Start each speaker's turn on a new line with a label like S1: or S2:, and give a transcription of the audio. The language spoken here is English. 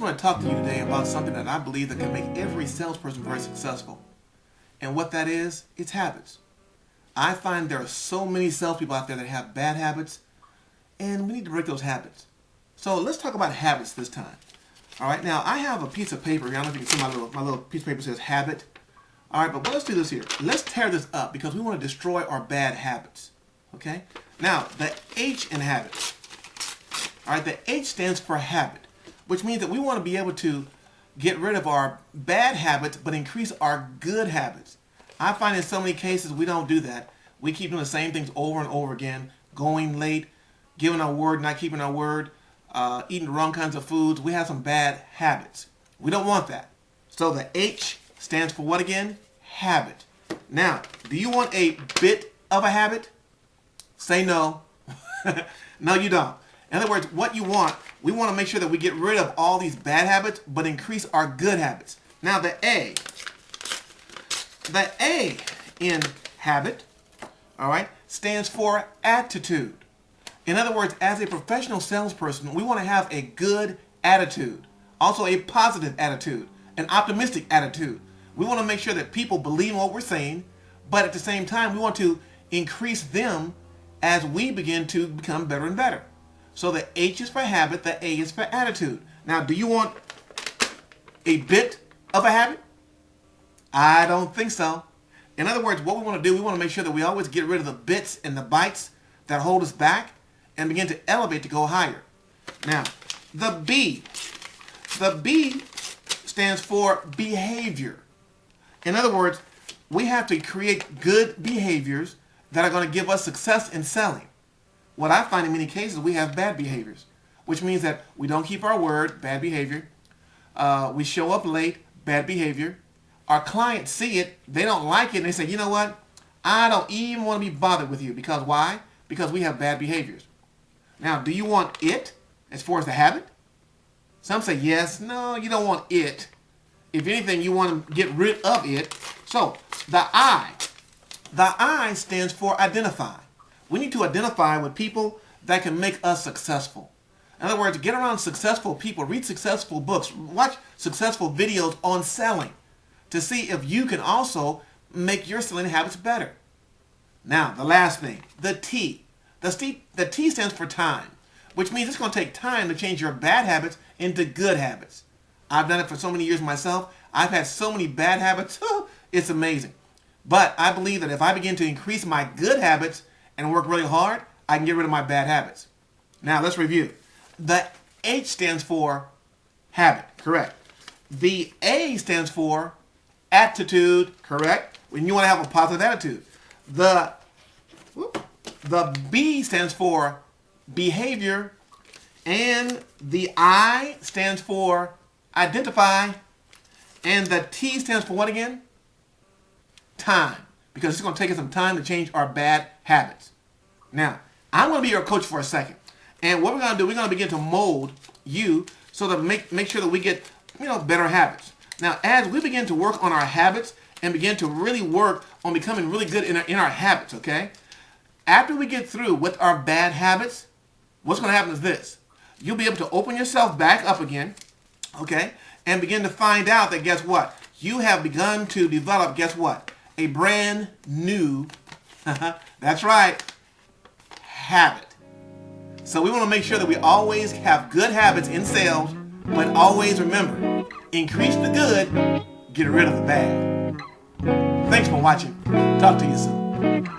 S1: want to talk to you today about something that I believe that can make every salesperson very successful. And what that is, it's habits. I find there are so many salespeople out there that have bad habits, and we need to break those habits. So let's talk about habits this time. All right, now I have a piece of paper here. I don't know if you can see my little piece of paper says habit. All right, but let's do this here. Let's tear this up because we want to destroy our bad habits. Okay? Now, the H in habit. All right, the H stands for habit, which means that we want to be able to get rid of our bad habits but increase our good habits. I find in so many cases we don't do that. We keep doing the same things over and over again, going late, giving our word, not keeping our word, eating the wrong kinds of foods. We have some bad habits. We don't want that. So the H stands for what again? Habit. Now, do you want a bit of a habit? Say no. No, you don't. In other words, what you want, we want to make sure that we get rid of all these bad habits, but increase our good habits. Now the A in habit, all right, stands for attitude. In other words, as a professional salesperson, we want to have a good attitude, also a positive attitude, an optimistic attitude. We want to make sure that people believe in what we're saying, but at the same time, we want to increase them as we begin to become better and better. So the H is for habit, the A is for attitude. Now, do you want a bit of a habit? I don't think so. In other words, what we want to do, we want to make sure that we always get rid of the bits and the bites that hold us back and begin to elevate to go higher. Now, the B stands for behavior. In other words, we have to create good behaviors that are going to give us success in selling. What I find in many cases, we have bad behaviors, which means that we don't keep our word, bad behavior. We show up late, bad behavior. Our clients see it, they don't like it, and they say, you know what? I don't even want to be bothered with you. Because why? Because we have bad behaviors. Now, do you want it as far as the habit? Some say yes. No, you don't want it. If anything, you want to get rid of it. So, the I stands for identify. We need to identify with people that can make us successful. In other words, get around successful people, read successful books, watch successful videos on selling to see if you can also make your selling habits better. Now, the last thing, the T. The T stands for time, which means it's going to take time to change your bad habits into good habits. I've done it for so many years myself. I've had so many bad habits. It's amazing. But I believe that if I begin to increase my good habits and work really hard, I can get rid of my bad habits. Now, let's review. The H stands for habit, correct. The A stands for attitude, correct. When you want to have a positive attitude. The B stands for behavior, and the I stands for identify, and the T stands for what again? Time. Because it's going to take us some time to change our bad habits. Now, I'm going to be your coach for a second. And what we're going to do, we're going to begin to mold you so that make sure that we get, better habits. Now, as we begin to work on our habits and begin to really work on becoming really good in our habits, okay? After we get through with our bad habits, what's going to happen is this. You'll be able to open yourself back up again, okay? And begin to find out that, guess what? You have begun to develop, guess what? A brand new, that's right, habit. So we want to make sure that we always have good habits in sales, but always remember, increase the good, get rid of the bad. Thanks for watching. Talk to you soon.